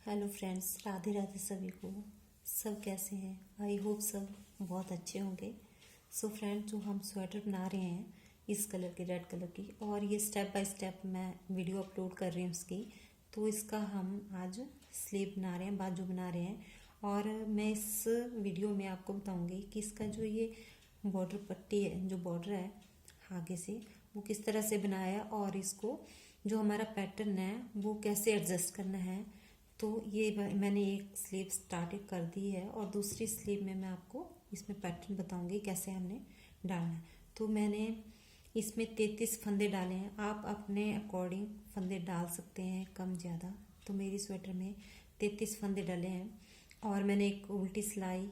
Hello friends, Radhe Radhe सभी को। सब कैसे हैं? आई होप सब बहुत अच्छे होंगे। सो फ्रेंड्स, जो हम स्वेटर बना रहे हैं इस कलर की, रेड कलर की, और ये स्टेप बाय स्टेप मैं वीडियो अपलोड कर रही हूँ उसकी। तो इसका हम आज स्लीव बना रहे हैं, बाजू बना रहे हैं। और मैं इस वीडियो में आपको बताऊँगी कि इसका जो ये बॉर्डर पट्टी है, जो बॉर्डर है आगे से, वो किस तरह से बनाया और इसको जो हमारा पैटर्न है वो कैसे एडजस्ट करना है। तो ये मैंने एक स्लीव स्टार्ट कर दी है और दूसरी स्लीव में मैं आपको इसमें पैटर्न बताऊंगी कैसे हमने डालना है। तो मैंने इसमें 33 फंदे डाले हैं। आप अपने अकॉर्डिंग फंदे डाल सकते हैं, कम ज़्यादा। तो मेरी स्वेटर में 33 फंदे डाले हैं और मैंने एक उल्टी सिलाई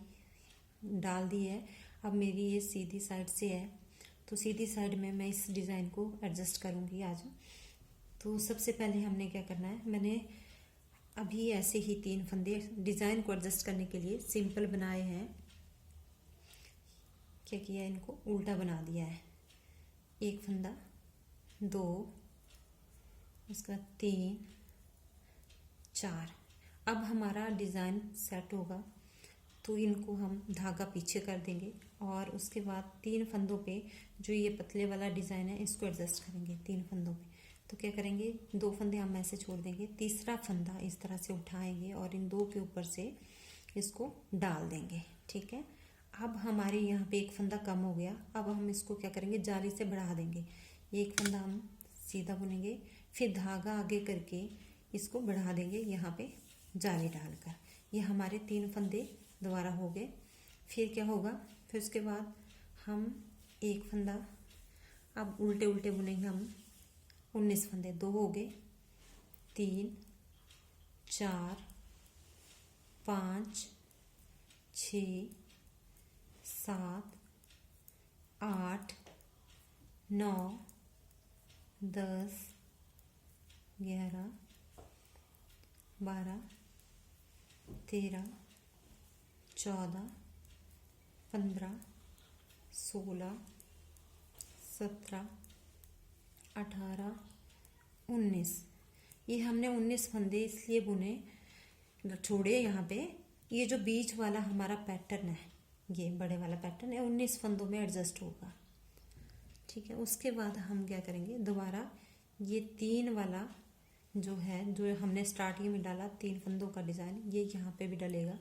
डाल दी है। अब मेरी ये सीधी साइड से है, तो सीधी साइड में मैं इस डिज़ाइन को एडजस्ट करूँगी आज। तो सबसे पहले हमने क्या करना है, मैंने अभी ऐसे ही 3 फंदे डिज़ाइन को एडजस्ट करने के लिए सिंपल बनाए हैं। क्या किया, इनको उल्टा बना दिया है। एक फंदा, 2, उसका 3, 4। अब हमारा डिज़ाइन सेट होगा तो इनको हम धागा पीछे कर देंगे और उसके बाद 3 फंदों पे जो ये पतले वाला डिज़ाइन है इसको एडजस्ट करेंगे 3 फंदों पे। तो क्या करेंगे, 2 फंदे हम ऐसे छोड़ देंगे, तीसरा फंदा इस तरह से उठाएंगे और इन 2 के ऊपर से इसको डाल देंगे। ठीक है। अब हमारे यहाँ पे एक फंदा कम हो गया। अब हम इसको क्या करेंगे, जाली से बढ़ा देंगे। एक फंदा हम सीधा बुनेंगे, फिर धागा आगे करके इसको बढ़ा देंगे यहाँ पे जाली डालकर। ये हमारे 3 फंदे दोबारा हो गए। फिर क्या होगा, फिर उसके बाद हम एक फंदा, अब उल्टे उल्टे बुनेंगे हम 19 फंदे। 2 हो गए, 3, 4, 5, 6, 7, 8, 9, 10, 11, 12, 13, 14, 15, 16, 17, 18, 19। ये हमने 19 फंदे इसलिए बुने, छोड़े यहाँ पे। ये जो बीच वाला हमारा पैटर्न है, ये बड़े वाला पैटर्न है, 19 फंदों में एडजस्ट होगा। ठीक है। उसके बाद हम क्या करेंगे, दोबारा ये 3 वाला जो है, जो हमने स्टार्टिंग में डाला 3 फंदों का डिज़ाइन, ये यहाँ पे भी डलेगा।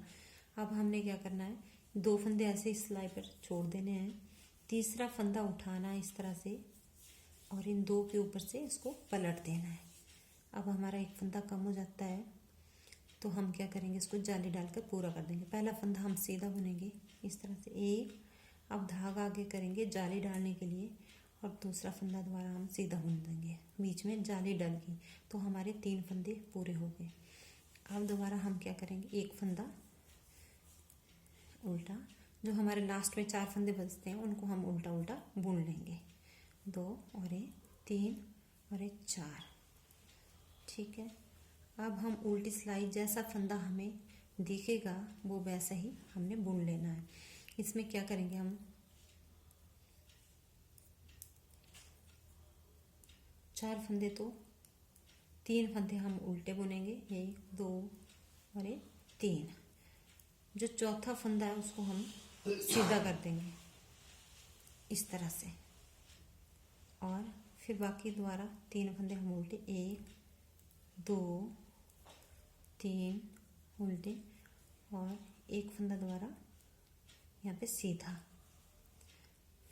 अब हमने क्या करना है, 2 फंदे ऐसे सिलाई पर छोड़ देने हैं, तीसरा फंदा उठाना है इस तरह से और इन 2 के ऊपर से इसको पलट देना है। अब हमारा एक फंदा कम हो जाता है तो हम क्या करेंगे, इसको जाली डालकर पूरा कर देंगे। पहला फंदा हम सीधा बुनेंगे इस तरह से, एक, अब धागा आगे करेंगे जाली डालने के लिए और दूसरा फंदा दोबारा हम सीधा बुन देंगे, बीच में जाली डल गई। तो हमारे 3 फंदे पूरे हो गए। अब दोबारा हम क्या करेंगे, एक फंदा उल्टा, जो हमारे लास्ट में 4 फंदे बचते हैं उनको हम उल्टा उल्टा बुन लेंगे। 2 और 1, 3 और 1, 4। ठीक है। अब हम उल्टी सिलाई, जैसा फंदा हमें दिखेगा वो वैसा ही हमने बुन लेना है। इसमें क्या करेंगे, हम 4 फंदे, तो 3 फंदे हम उल्टे बुनेंगे, 1, 2 और 1, 3। जो चौथा फंदा है उसको हम सीधा कर देंगे इस तरह से, और फिर बाकी दोबारा 3 फंदे हम उल्टे, 1, 2, 3 उल्टे और एक फंदा दोबारा यहाँ पे सीधा।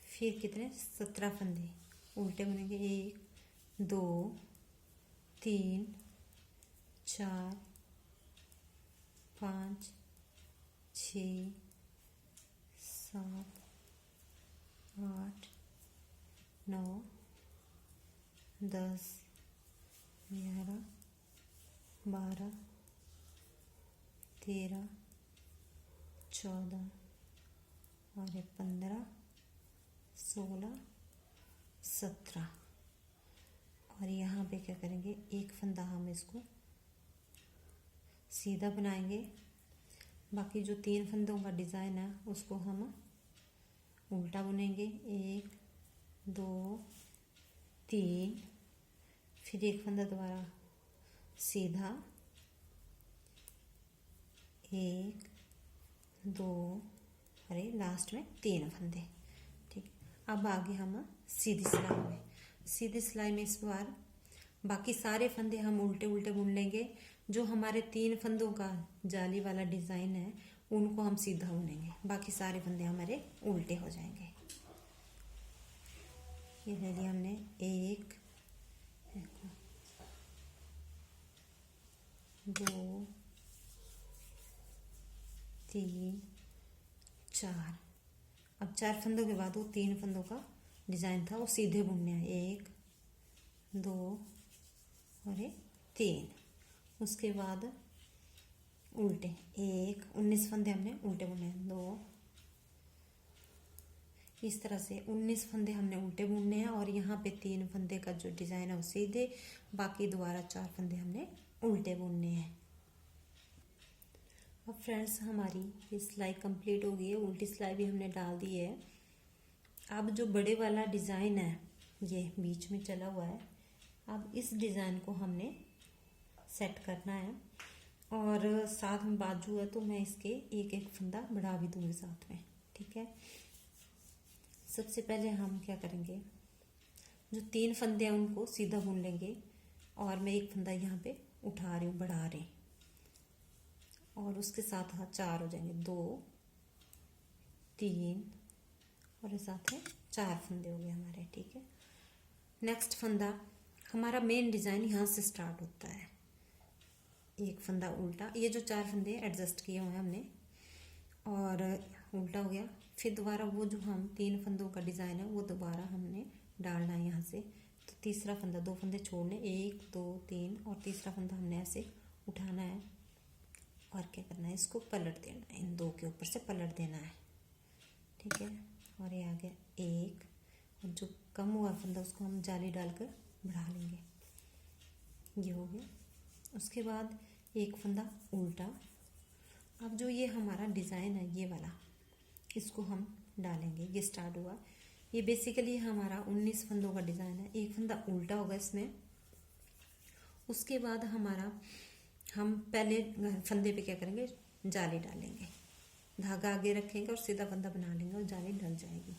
फिर कितने, 17 फंदे उल्टे बुनेंगे, 1, 2, 3, 4, 5, 6, 7, 8, 9, 10, 11, 12, 13, 14 और 15, 16, 17। और यहाँ पे क्या करेंगे, एक फंदा हम इसको सीधा बनाएंगे। बाकी जो 3 फंदों का डिज़ाइन है उसको हम उल्टा बुनेंगे, 1, 2, 3, फिर एक फंदा दोबारा सीधा, एक, दो, अरे लास्ट में 3 फंदे। ठीक, अब आगे हम सीधी सिलाई में, सीधी सिलाई में इस बार बाकी सारे फंदे हम उल्टे उल्टे बुन लेंगे। जो हमारे 3 फंदों का जाली वाला डिजाइन है उनको हम सीधा बुनेंगे, बाकी सारे फंदे हमारे उल्टे हो जाएंगे। ये ले लिया हमने, एक, दो, 3, 4। अब 4 फंदों के बाद वो 3 फंदों का डिजाइन था वो सीधे बुनने हैं, एक, दो और ये 3। उसके बाद उल्टे, एक, 19 फंदे हमने उल्टे बुने हैं, दो, इस तरह से 19 फंदे हमने उल्टे बुनने हैं और यहाँ पे 3 फंदे का जो डिजाइन है वो सीधे, बाकी दोबारा 4 फंदे हमने उल्टे बुनने हैं। अब फ्रेंड्स हमारी ये सिलाई कंप्लीट हो गई है, उल्टी सिलाई भी हमने डाल दी है। अब जो बड़े वाला डिजाइन है ये बीच में चला हुआ है, अब इस डिजाइन को हमने सेट करना है और साथ में बाजू है तो मैं इसके एक एक फंदा बढ़ा भी दूंगी साथ में। ठीक है, सबसे पहले हम क्या करेंगे, जो 3 फंदे हैं उनको सीधा बुन लेंगे और मैं एक फंदा यहाँ पे उठा रही हूँ, बढ़ा रही, और उसके साथ 4 हो जाएंगे, 2, 3 और साथ में 4 फंदे हो गए हमारे। ठीक है, नेक्स्ट फंदा हमारा मेन डिजाइन यहाँ से स्टार्ट होता है, एक फंदा उल्टा, ये जो 4 फंदे एडजस्ट किए हुए हैं हमने और उल्टा हो गया। फिर दोबारा वो जो हम 3 फंदों का डिजाइन है वो दोबारा हमने डालना है यहाँ से, तो तीसरा फंदा, 2 फंदे छोड़ने, 1, 2, 3 और तीसरा फंदा हमने ऐसे उठाना है और क्या करना है, इसको पलट देना है, इन 2 के ऊपर से पलट देना है। ठीक है, और ये आ गया एक, और जो कम हुआ फंदा उसको हम जाली डालकर बढ़ा लेंगे, ये हो गया। उसके बाद एक फंदा उल्टा। अब जो ये हमारा डिज़ाइन है ये वाला, इसको हम डालेंगे, ये स्टार्ट हुआ, ये बेसिकली हमारा 19 फंदों का डिज़ाइन है, एक फंदा उल्टा होगा इसमें। उसके बाद हमारा हम पहले फंदे पे क्या करेंगे, जाली डालेंगे, धागा आगे रखेंगे और सीधा फंदा बना लेंगे और जाली डल जाएगी।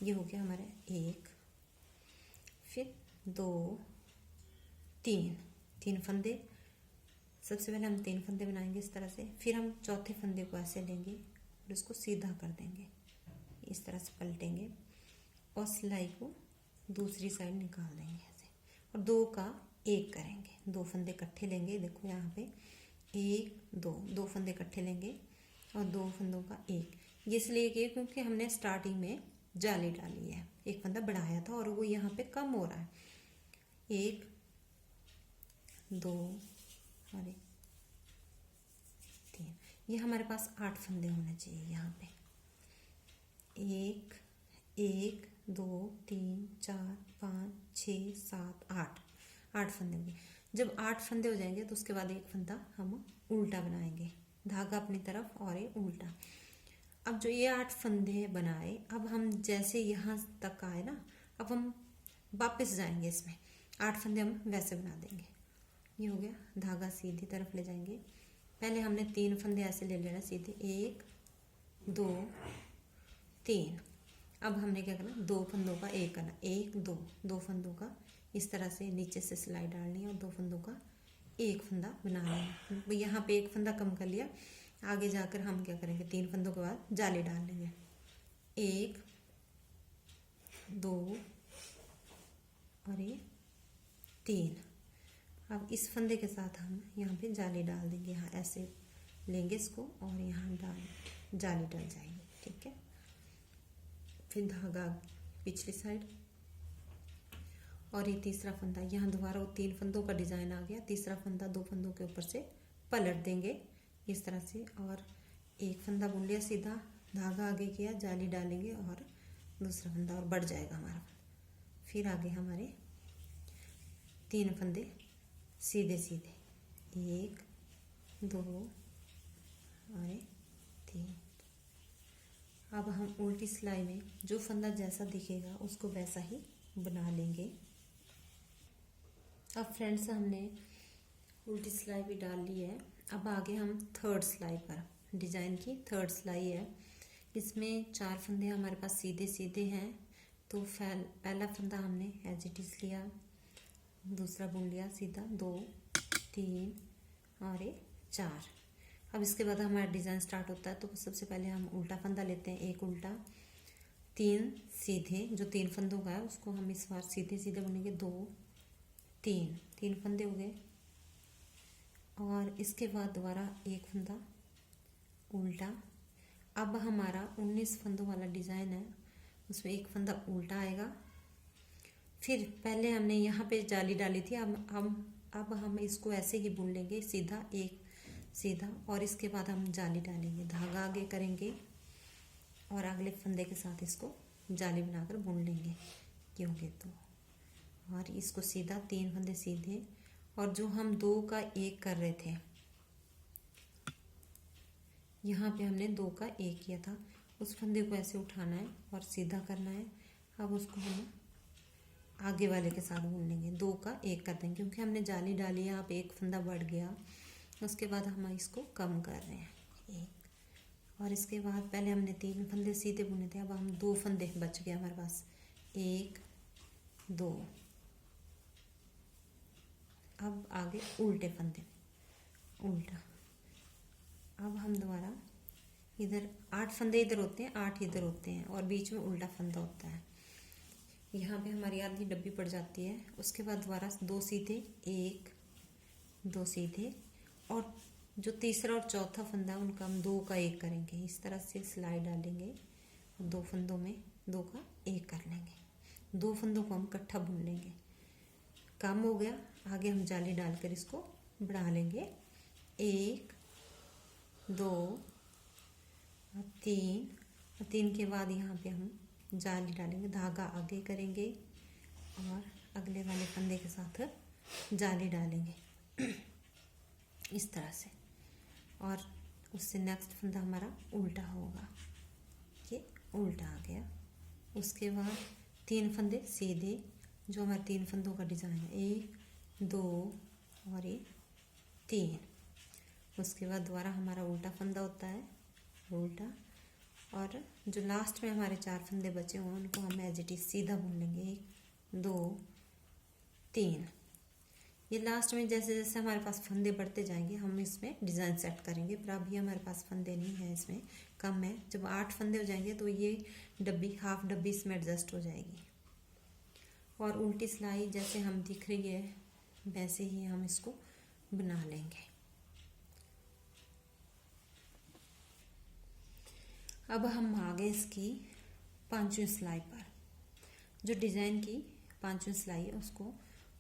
ये हो गया हमारा एक, फिर 2, 3 फंदे। सबसे पहले हम 3 फंदे बनाएंगे इस तरह से, फिर हम चौथे फंदे को ऐसे लेंगे और इसको सीधा कर देंगे, इस तरह से पलटेंगे और सिलाई को दूसरी साइड निकाल देंगे ऐसे, और 2 का 1 करेंगे, 2 फंदे इकट्ठे लेंगे, देखो यहाँ पे 1, 2 फंदे इकट्ठे लेंगे और 2 फंदों का 1। ये इसलिए किया क्योंकि हमने स्टार्टिंग में जाली डाली है, एक फंदा बढ़ाया था और वो यहाँ पे कम हो रहा है। 1, 2 और 3, ये हमारे पास 8 फंदे होने चाहिए यहाँ पे, 1, 1, 2, 3, 4, 5, 6, 7, 8 फंदे होंगे। जब 8 फंदे हो जाएंगे तो उसके बाद एक फंदा हम उल्टा बनाएंगे, धागा अपनी तरफ और ये उल्टा। अब जो ये 8 फंदे बनाए, अब हम जैसे यहाँ तक आए ना, अब हम वापस जाएंगे इसमें, 8 फंदे हम वैसे बना देंगे। ये हो गया, धागा सीधी तरफ ले जाएंगे, पहले हमने 3 फंदे ऐसे ले लेना सीधे, 1, 2, 3। अब हमने क्या करना, 2 फंदों का 1 करना, 1, 2 फंदों का इस तरह से नीचे से सिलाई डालनी है और 2 फंदों का 1 फंदा बनाना है। यहाँ पे 1 फंदा कम कर लिया, आगे जाकर हम क्या करेंगे, 3 फंदों के बाद जाली डाल लेंगे, 1, 2 और ये 3। अब इस फंदे के साथ हम यहाँ पे जाली डाल देंगे, यहाँ ऐसे लेंगे इसको और यहाँ जाली डल जाएगी। ठीक है, फिर धागा पिछली साइड और ये तीसरा फंदा, यहाँ दोबारा वो 3 फंदों का डिजाइन आ गया, तीसरा फंदा 2 फंदों के ऊपर से पलट देंगे इस तरह से और एक फंदा बुन लिया सीधा, धागा आगे किया, जाली डालेंगे और दूसरा फंदा और बढ़ जाएगा हमारा। फिर आगे हमारे 3 फंदे सीधे सीधे, 1, 2 और 3। अब हम उल्टी सिलाई में जो फंदा जैसा दिखेगा उसको वैसा ही बना लेंगे। अब फ्रेंड्स हमने उल्टी सिलाई भी डाल ली है। अब आगे हम थर्ड सिलाई पर, डिजाइन की थर्ड सिलाई है। इसमें 4 फंदे हमारे पास सीधे सीधे हैं, तो पहला फंदा हमने एज इट इज लिया, दूसरा बुन लिया सीधा, 2 3 और ये 4। अब इसके बाद हमारा डिजाइन स्टार्ट होता है। तो सबसे पहले हम उल्टा फंदा लेते हैं, एक उल्टा, 3 सीधे, जो 3 फंदों का है उसको हम इस बार सीधे सीधे बुनेंगे, 2 3 फंदे हो गए। और इसके बाद दोबारा एक फंदा उल्टा। अब हमारा 19 फंदों वाला डिजाइन है, उसमें एक फंदा उल्टा आएगा। फिर पहले हमने यहाँ पे जाली डाली थी, अब हम इसको ऐसे ही बुन लेंगे, सीधा एक सीधा, और इसके बाद हम जाली डालेंगे, धागा आगे करेंगे और अगले फंदे के साथ इसको जाली बनाकर बुन लेंगे, क्योंकि तो, और इसको सीधा 3 फंदे सीधे। और जो हम 2 का 1 कर रहे थे, यहाँ पे हमने 2 का 1 किया था, उस फंदे को ऐसे उठाना है और सीधा करना है। अब उसको हम आगे वाले के साथ बुन लेंगे, 2 का 1 कर देंगे, क्योंकि हमने जाली डाली है, यहाँ पे एक फंदा बढ़ गया। उसके बाद हम इसको कम कर रहे हैं, 1। और इसके बाद पहले हमने 3 फंदे सीधे बुने थे, अब हम 2 फंदे बच गए हमारे पास, 1 2। अब आगे उल्टे फंदे, उल्टा। अब हम दोबारा इधर 8 फंदे इधर होते हैं, 8 इधर होते हैं, और बीच में उल्टा फंदा होता है। यहाँ पे हमारी आधी डब्बी पड़ जाती है। उसके बाद दोबारा 2 सीधे, 1 2 सीधे, और जो तीसरा और चौथा फंदा उनका हम 2 का 1 करेंगे। इस तरह से सिलाई डालेंगे, 2 फंदों में 2 का 1 कर लेंगे, 2 फंदों को हम इकट्ठा बुन लेंगे। काम हो गया। आगे हम जाली डालकर इसको बढ़ा लेंगे, 1 2 और 3। 3 के बाद यहाँ पे हम जाली डालेंगे, धागा आगे करेंगे और अगले वाले फंदे के साथ जाली डालेंगे इस तरह से, और उससे नेक्स्ट फंदा हमारा उल्टा होगा, ये उल्टा आ गया। उसके बाद 3 फंदे सीधे, जो हमारे 3 फंदों का डिज़ाइन है, 1 2 और ये 3। उसके बाद दोबारा हमारा उल्टा फंदा होता है, उल्टा, और जो लास्ट में हमारे 4 फंदे बचे हुए उनको हम एज इट इज सीधा बुन लेंगे, 1 2 3। ये लास्ट में जैसे जैसे हमारे पास फंदे बढ़ते जाएंगे हम इसमें डिज़ाइन सेट करेंगे, पर अभी हमारे पास फंदे नहीं है, इसमें कम है। जब 8 फंदे हो जाएंगे तो ये डब्बी, हाफ डब्बी इसमें एडजस्ट हो जाएगी। और उल्टी सिलाई जैसे हम दिख रही है वैसे ही हम इसको बना लेंगे। अब हम आगे इसकी 5वीं सिलाई पर, जो डिज़ाइन की 5वीं सिलाई है उसको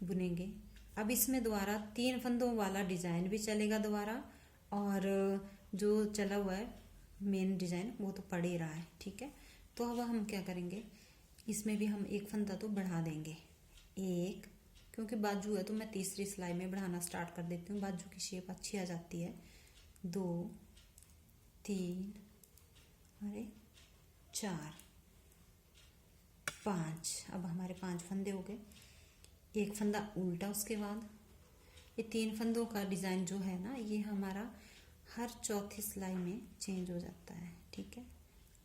बुनेंगे। अब इसमें दोबारा 3 फंदों वाला डिज़ाइन भी चलेगा दोबारा, और जो चला हुआ है मेन डिज़ाइन वो तो पड़ ही रहा है, ठीक है। तो अब हम क्या करेंगे, इसमें भी हम एक फंदा तो बढ़ा देंगे, 1, क्योंकि बाजू है तो मैं तीसरी सिलाई में बढ़ाना स्टार्ट कर देती हूँ, बाजू की शेप अच्छी आ जाती है। 2 3 और 4 5। अब हमारे 5 फंदे हो गए, एक फंदा उल्टा। उसके बाद ये 3 फंदों का डिज़ाइन जो है ना, ये हमारा हर चौथी सिलाई में चेंज हो जाता है, ठीक है।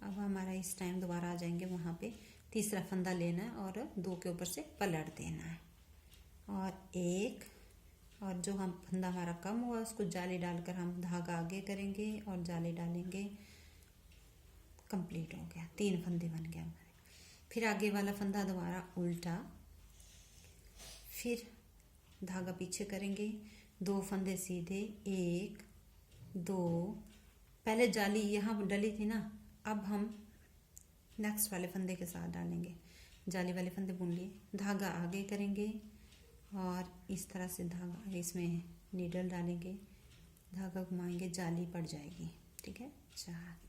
अब हमारा इस टाइम दोबारा आ जाएंगे, वहाँ पे तीसरा फंदा लेना है और 2 के ऊपर से पलट देना है, और 1, और जो हम फंदा हमारा कम हुआ उसको जाली डालकर हम धागा आगे करेंगे और जाली डालेंगे, कंप्लीट हो गया, 3 फंदे बन गए हमारे। फिर आगे वाला फंदा दोबारा उल्टा, फिर धागा पीछे करेंगे, 2 फंदे सीधे, 1 2, पहले जाली यहाँ डली थी ना, अब हम नेक्स्ट वाले फंदे के साथ डालेंगे, जाली वाले फंदे बुन लिए, धागा आगे करेंगे और इस तरह से धागा, इसमें नीडल डालेंगे, धागा घुमाएंगे, जाली पड़ जाएगी, ठीक है। 4।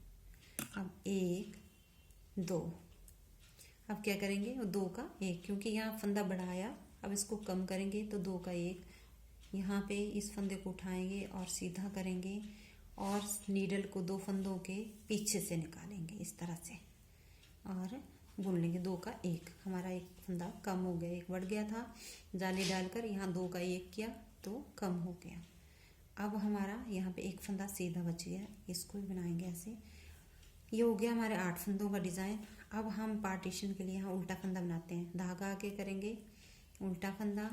अब 1 2, अब क्या करेंगे, 2 का 1, क्योंकि यहाँ फंदा बढ़ाया, अब इसको कम करेंगे तो 2 का 1, यहाँ पे इस फंदे को उठाएंगे और सीधा करेंगे और नीडल को 2 फंदों के पीछे से निकालेंगे इस तरह से, और बुन लेंगे 2 का 1। हमारा एक फंदा कम हो गया, एक बढ़ गया था, जाली डालकर यहाँ 2 का 1 किया, तो कम हो गया। अब हमारा यहाँ पे एक फंदा सीधा बच गया, इसको भी बनाएंगे ऐसे। ये हो गया हमारे 8 फंदों का डिज़ाइन। अब हम पार्टीशन के लिए यहाँ उल्टा फंदा बनाते हैं। धागा आगे करेंगे, उल्टा फंदा,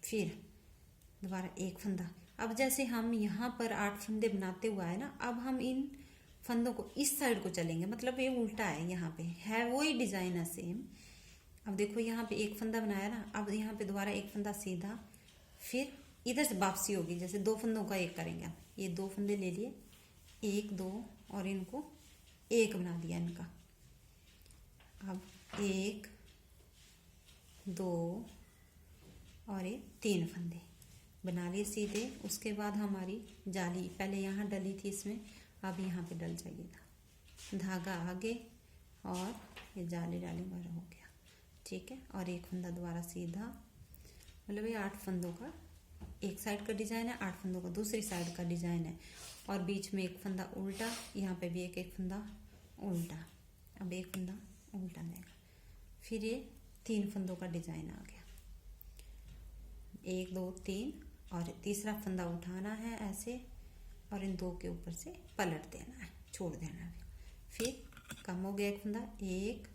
फिर दोबारा एक फंदा। अब जैसे हम यहाँ पर 8 फंदे बनाते हुआ है ना, अब हम इन फंदों को इस साइड को चलेंगे, मतलब ये उल्टा है, यहाँ पे है वही डिजाइन है सेम। अब देखो यहाँ पे एक फंदा बनाया ना, अब यहाँ पे दोबारा एक फंदा सीधा, फिर इधर से वापसी होगी, जैसे 2 फंदों का एक करेंगे। ये 2 फंदे ले लिए, 1 2 और इनको एक बना दिया इनका। अब 1 2 और ये 3 फंदे बना लिए सीधे। उसके बाद हमारी जाली पहले यहाँ डली थी इसमें, अब यहाँ पे डल जाइए था। धागा आगे और ये जाली डाली बार हो गया, ठीक है। और एक फंदा दोबारा सीधा, मतलब ये 8 फंदों का एक साइड का डिजाइन है, 8 फंदों का दूसरी साइड का डिजाइन है। और बीच में एक फंदा उल्टा, यहाँ पे भी एक फंदा उल्टा। अब एक फंदा उल्टा जाएगा, फिर ये 3 फंदों का डिजाइन आ गया। 1 2 3 और तीसरा फंदा उठाना है ऐसे, और इन 2 के ऊपर से पलट देना है, छोड़ देना है। फिर कम हो गया एक फंदा, एक।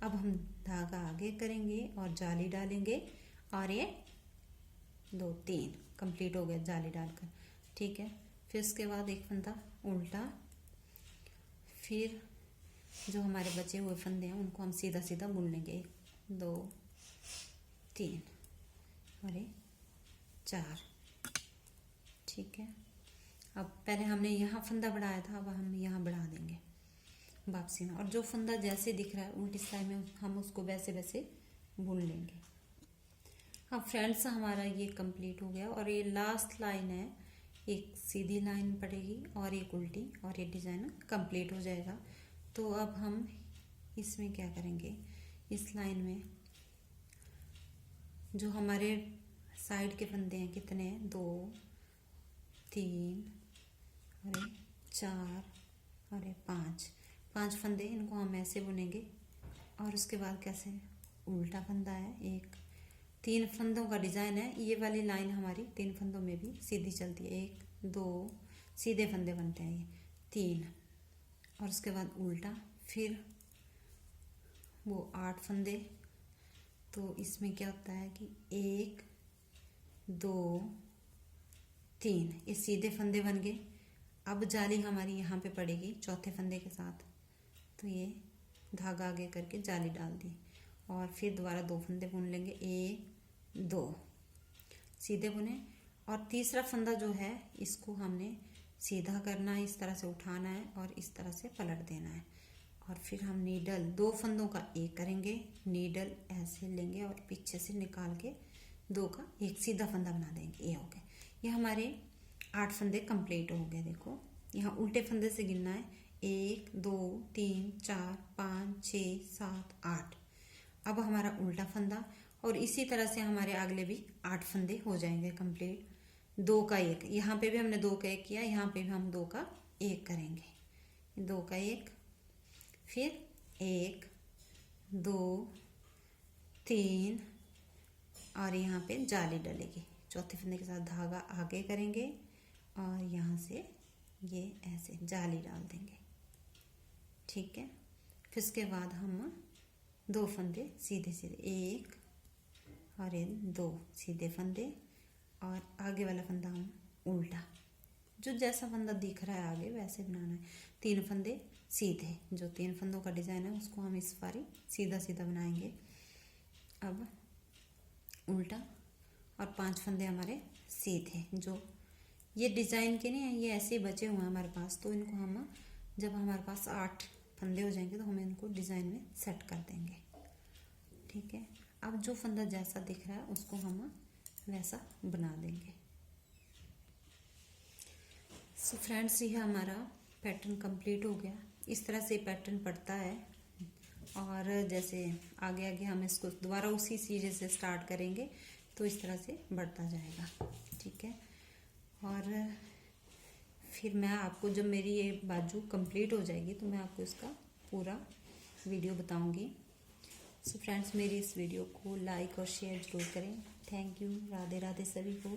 अब हम धागा आगे करेंगे और जाली डालेंगे, और ये 2 3 कंप्लीट हो गया जाली डालकर, ठीक है। फिर उसके बाद एक फंदा उल्टा, फिर जो हमारे बचे हुए फंदे हैं उनको हम सीधा सीधा बुन लेंगे। 1 2 3 और 4, ठीक है। अब पहले हमने यहाँ फंदा बढ़ाया था, अब हम यहाँ बढ़ा देंगे वापसी में, और जो फंदा जैसे दिख रहा है उल्टी साइड में हम उसको वैसे वैसे बुन लेंगे। अब फ्रेंड्स हमारा ये कंप्लीट हो गया, और ये लास्ट लाइन है, एक सीधी लाइन पड़ेगी और एक उल्टी, और ये डिजाइन कंप्लीट हो जाएगा। तो अब हम इसमें क्या करेंगे, इस लाइन में जो हमारे साइड के फंदे हैं कितने हैं, 2 3 और 4 और 5 फंदे, इनको हम ऐसे बुनेंगे। और उसके बाद कैसे, उल्टा फंदा है एक, 3 फंदों का डिजाइन है। ये वाली लाइन हमारी 3 फंदों में भी सीधी चलती है, 1 2 सीधे फंदे बनते हैं, ये 3, और उसके बाद उल्टा, फिर वो 8 फंदे। तो इसमें क्या होता है कि 1 2 3 ये सीधे फंदे बन गए। अब जाली हमारी यहाँ पे पड़ेगी चौथे फंदे के साथ, तो ये धागा आगे करके जाली डाल दी, और फिर दोबारा 2 फंदे बुन लेंगे, 1 2 सीधे बुने। और तीसरा फंदा जो है इसको हमने सीधा करना है, इस तरह से उठाना है और इस तरह से पलट देना है। और फिर हम नीडल 2 फंदों का एक करेंगे, नीडल ऐसे लेंगे और पीछे से निकाल के 2 का एक सीधा फंदा बना देंगे। ये हो गए, ये हमारे 8 फंदे कंप्लीट हो गए। देखो यहाँ उल्टे फंदे से गिनना है, 1 2 3 4 5 6 7 8। अब हमारा उल्टा फंदा, और इसी तरह से हमारे अगले भी 8 फंदे हो जाएंगे कंप्लीट। 2 का एक, यहाँ पे भी हमने 2 का एक किया, यहाँ पे भी हम 2 का एक करेंगे, 2 का एक, फिर 1 2 3 और यहाँ पे जाली डलेगी, चौथे फंदे के साथ धागा आगे करेंगे और यहाँ से ये ऐसे जाली डाल देंगे, ठीक है। फिर उसके बाद हम 2 फंदे सीधे सीधे, 1 और 2 सीधे फंदे, और आगे वाला फंदा हम उल्टा, जो जैसा फंदा दिख रहा है आगे वैसे बनाना है। 3 फंदे सीधे, जो 3 फंदों का डिजाइन है उसको हम इस बारी सीधा सीधा बनाएंगे। अब उल्टा और 5 फंदे हमारे सीधे, जो ये डिजाइन के नहीं है, ये ऐसे बचे हुए हैं हमारे पास, तो इनको हम जब हमारे पास 8 फंदे हो जाएंगे तो हम इनको डिजाइन में सेट कर देंगे, ठीक है। अब जो फंदा जैसा दिख रहा है उसको हम वैसा बना देंगे। सो फ्रेंड्स ये हमारा पैटर्न कंप्लीट हो गया। इस तरह से पैटर्न पड़ता है, और जैसे आगे आगे हम इसको दोबारा उसी सीरे से स्टार्ट करेंगे तो इस तरह से बढ़ता जाएगा, ठीक है। और फिर मैं आपको जब मेरी ये बाजू कंप्लीट हो जाएगी तो मैं आपको इसका पूरा वीडियो बताऊंगी। सो फ्रेंड्स मेरी इस वीडियो को लाइक और शेयर जरूर करें। थैंक यू, राधे राधे सभी को।